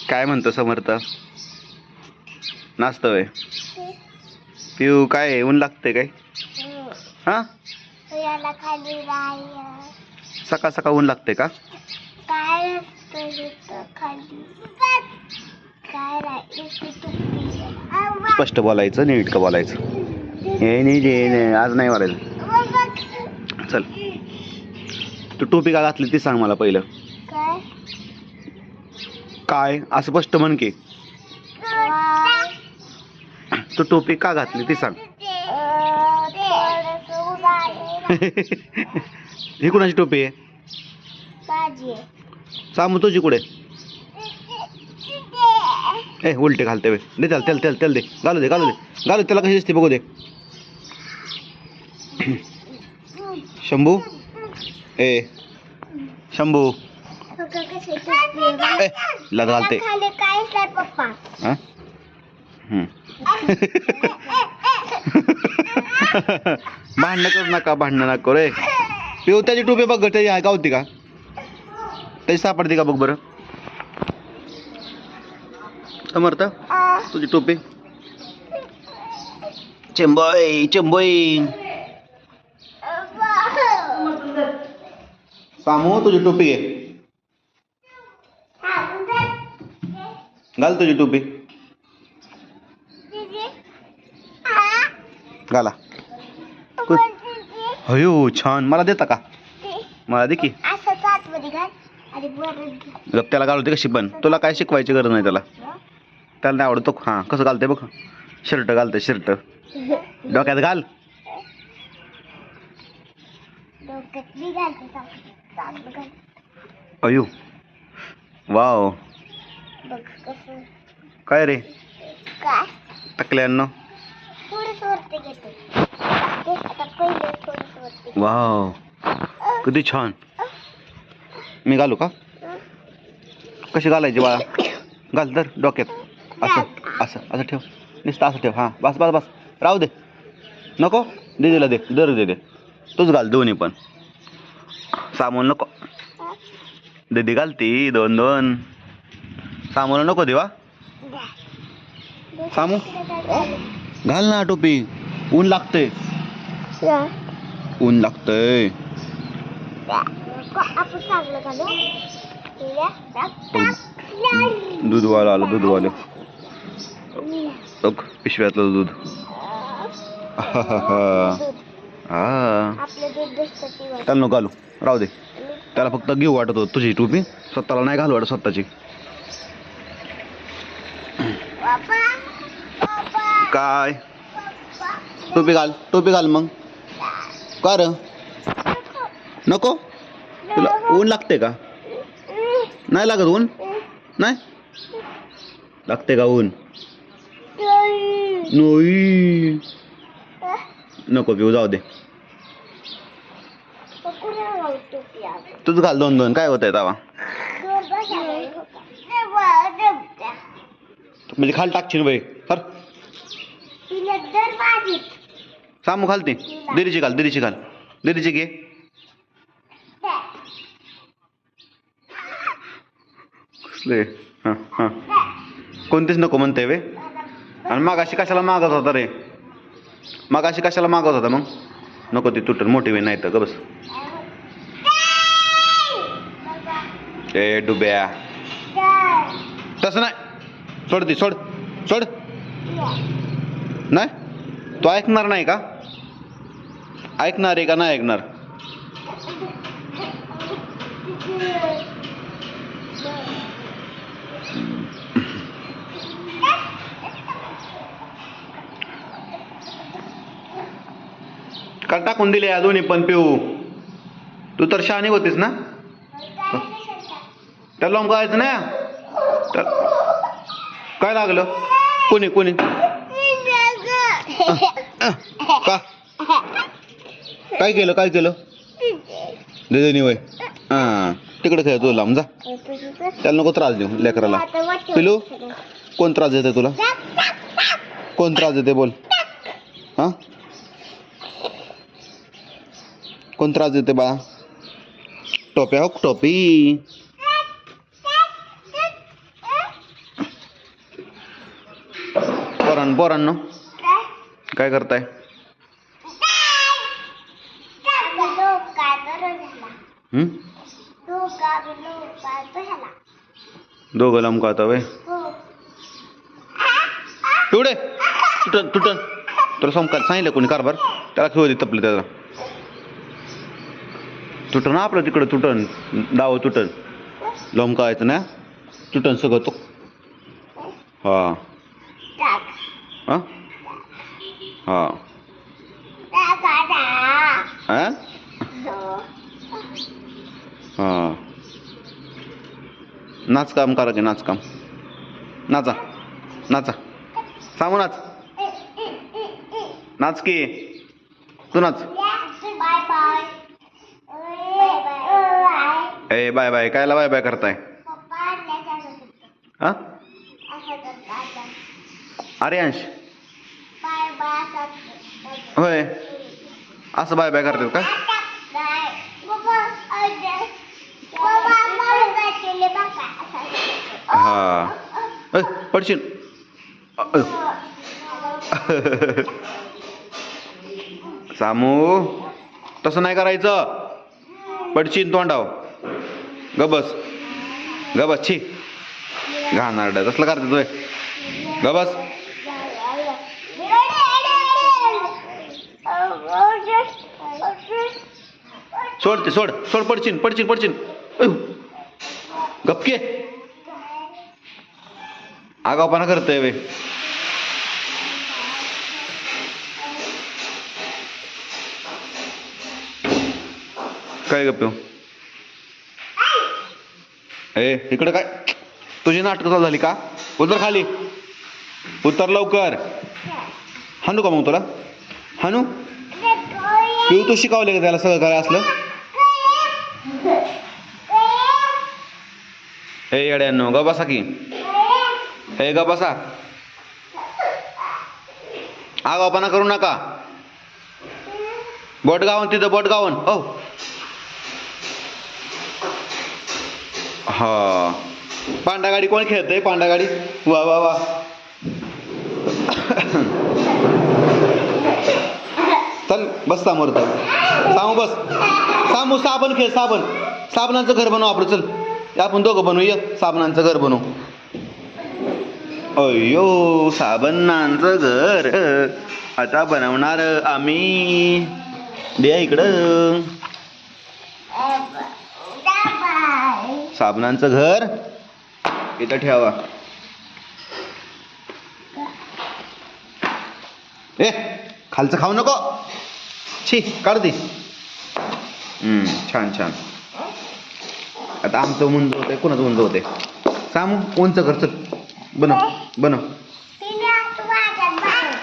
काय म्हणतो समर्थ? नाचतोय पिऊ. काय ऊन लागते काय? हा सकाळ सकाळ ऊन लागते का? स्पष्ट बोलायचं, नीट का बोलायचं. हे नाही आज नाही बोलायचं. चल तू टोपी का घातली ती सांग मला पहिलं. काय असं स्पष्ट म्हण की. तू टोपी का घातली ती सांग. ही कुणाची टोपी आहे? सामू तुझी कुठे? ए उलटे घालते वे. दे त्याला तेल तेल तेल दे. घालू दे घालू दे घालू. त्याला कशी दिसते बघू दे. शंभू ए शंभू लग घालते. भांडणं करू नका, भांडणं नका करू रे. पिऊ त्याची टोपी बघ. त्याची आहे का होती का? त्याची सापडते का बघ बरं. समर्थ तुझी टोपी. चेंबोई चेंबोई. सामू तुझी टोपी घे. घाल तुझी टोपी. घाला. अयो छान. मला देता का? मला दे की. त्याला घालू दे कशी पण. तुला काय शिकवायची गरज नाही त्याला. त्याला नाही आवडतो. हा कसं घालते बघ. शर्ट घालते शर्ट. डोक्यात घाल. अयो वाव. काय रे टकल्यानं. वाव किती छान. मी घालू का? कशी घालायची बाळा? घाल तर डोक्यात. असं असं असं ठेव. नुसतं असं ठेव. हां बस बस बस. राहू दे नको. दीदीला दे. दर दे दे. तूच घाल दोन्ही पण. सामून नको. दीदी घालती दोन दोन. सामूला नको देवा. सामू घाल ना टोपी. ऊन लागते. ऊन लागतंय. दूधवाला आलं. दूधवाले बघ पिशव्यातलं दूध. हा त्याला नको घालू. राहू दे. त्याला फक्त घेऊ वाटत होत तुझी टोपी. स्वतःला नाही घालू वाटत स्वतःची. काय टोपी घाल. टोपी घाल मग. का र नको. तुला ऊन लागते का? नाही लागत ऊन. नाही लागते का ऊन? नाही नको घेऊ. जाऊ दे. तूच घाल दोन दोन. काय होत आहे तवा? म्हणजे खाली टाकशील बाई. हर सामू घालते. दीदीची घाल. दीदीची घाल. दीदीची घे. कसले हां हां. कोणतीच नको म्हणते वे. आणि मागाशी कशाला मागत होता रे? मागाशी कशाला मागत होता मग? नको ती तुटल मोठी वे नाही तर ग बस. ए डुब्या तसं नाही. सोड ती. सोड सोड. नाही तू ऐकणार नाही का? ऐकणार आहे का नाही ऐकणार? का टाकून दिले या दोन्ही पण पिऊ. तू तर शहाणी होतीस ना. त्याला लावून करायचं नाही. काय लागलं? कोणी कोणी का काय केलं? काय केलं? दे वय. हां तिकडे खेळ. तुला लांब जा. त्याला नको त्रास देऊ लेकराला. पिलू कोण त्रास देते तुला? कोण त्रास देते बोल. हां कोण त्रास देते बाळा? टोप्या हो टोपी. पोरांनो काय करताय? दोघं लांब आता वय एवढे तुटन तुटन तर सांगितलं कोणी कारभार त्याला खेळू दे तपलं त्याला तुटन आपलं तिकडं तुटन डाव तुटन लोमकायचं ना तुटन सगळं तो हा हा हा हा नाच काम करा की नाच काम नाचा नाचा सामू नाच नाच की तू नाच ए बाय बाय कायला बाय बाय करताय हा अरे अंश होय असं बाय बाय करतात का हा पडशील सामू तसं नाही करायचं पडशील तोंडाव गबस गबस छी घाणारड तसलं करते तुय गबस सोड ते सोड सोड पडशील पडशील पडशील गपके आगावपणा करतोय वे काय गप्प ए इकडे काय तुझी नाटकं चालू झाली का उतर खाली उतर लवकर हाणू का मग तुला हाणू पिऊ तू शिकवले का त्याला सगळं काय असलं हे येड्यांनो ग बसा की हे ग बसा आगावपणा करू नका बोट गावन तिथं बोट गावन ओ हा पांडा गाडी कोण खेळतय पांडा गाडी वा वा वा चल बस समोर सामू बस सामू साबण खेळ साबण साबणाचं घर बनव आपलं चल आपण दोघं बनवूया साबणांचं घर बनवू अय्यो साबणांचं घर आता बनवणार आम्ही द्या इकडं साबणांचं घर इथं ठेवा ए खालचं खाऊ नको छी काढ दे छान छान आता आमचं उंच होतंय कोणाचं उंच होतंय सामू उंच कर चल बनव बनव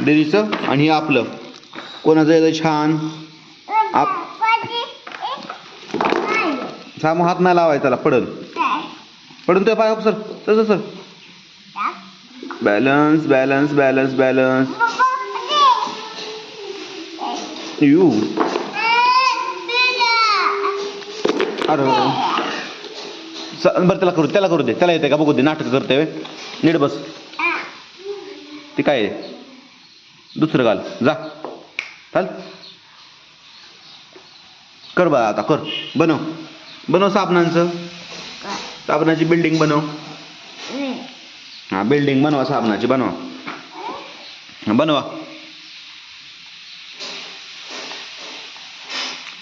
दीदीचं आणि हे आपलं कोणाचं येतं छान आप सामू हात नाही लावायचा त्याला पडल पडून ते पाय सर तसं sir balance balance balance balance you अरे बरं त्याला करू दे त्याला येते का बघू दे नाटक करते नीट बस ते काय दुसरं घाल जा चाल कर बा आता कर बनव बनव साबणांचं साबणाची बिल्डिंग बनव हा बिल्डिंग बनवा साबणाची बनवा बनवा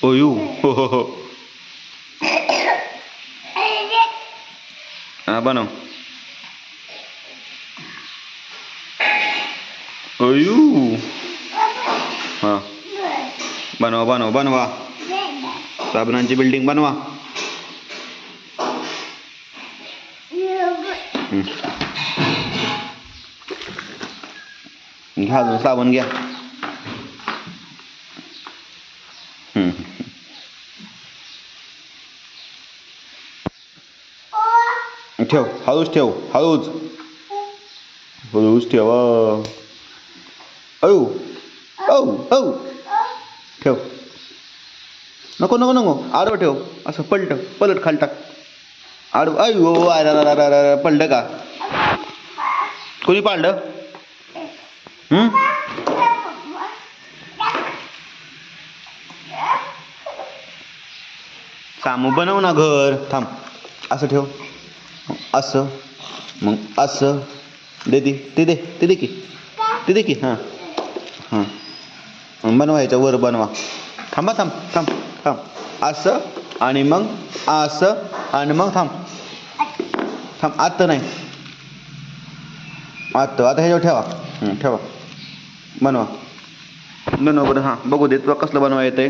ओ यू हो हो हो हा बनव ओ यू हा बनवा बनवा बनवा साबणांची बिल्डिंग बनवा घ्या साबण घ्या ठेव हळूच ठेव हळूच हळूच ठेवा अयो औ औ ठेव नको नको नको आडवं ठेव असं पलट खाली टाक आडवं अयो अरे पलट का कोणी पाळलं हम्म? सामू बनव ना घर. थांब, असं ठेव, असं, मग असं. दे दे ते दे ते दे की ते दे की. हां हां, बनवायचं वर बनवा. थांबा, थांब थांब थांब. असं आणि मग असं आणि मग थांब थांब. आत्ता नाही, आता ह्याच्यावर ठेवा. ठेवा, बनवा बनवा बरं. हां, बघू दे तुला कसलं बनवा येतंय.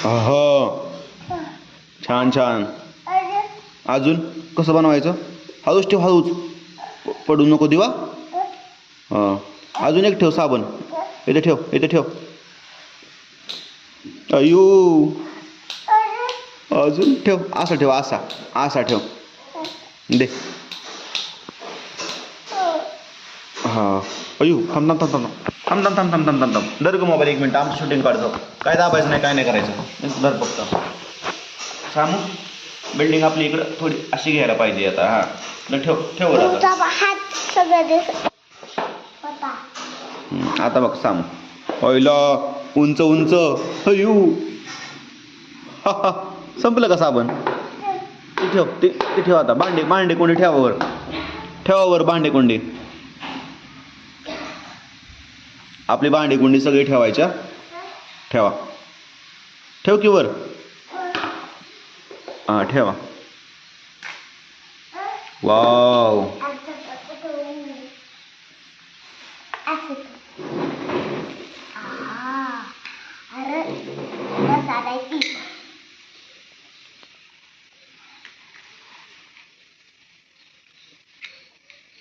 हो, छान छान. अजून कसं बनवायचं? हळूच ठेव, हळूच, पडू नको दिवा. हां, अजून एक ठेव साबण. इथे ठेव, इथे ठेव. अयो, अजून ठेव. असं ठेव, असा असा ठेव. दे. हां. अयो, थांब थांब थांब थांब थांब थांब थांब थांब थांब थांब थांब. धर गं मोबाईल 1 मिनिट, आमचं शूटिंग काढतो. काय दाबायचं नाही, काय नाही करायचं. धर फक्त. सामू, बिल्डिंग आपली इकडं थोडी अशी घ्यायला पाहिजे आता. हां, ठेव ठेव बरं आता. हात सगळं दिसत होता. आता बघ सामू. पहिला उंच उंच. अयो, संपलं का साबण? ते ठेव, ते ठेव आता. भांडे कोंडी ठेवावर, ठेवावर भांडे कोंडी. आपली भांडी कुंडी सगळी ठेवायच्या. ठेवा, ठेव की वर. हां, ठेवा. वाव,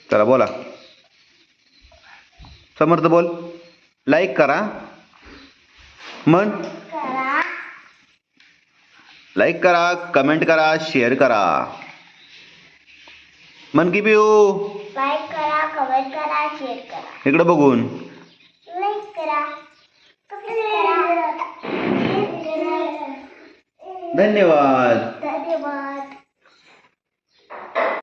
चला बोला. समर्थ बोल. लाईक करा. मन, लाईक करा, कमेंट करा, शेअर करा. मन की पिऊ, लाईक करा, कमेंट करा, शेअर करा. इकडे बघून. लाईक करा, कमेंट करा. धन्यवाद.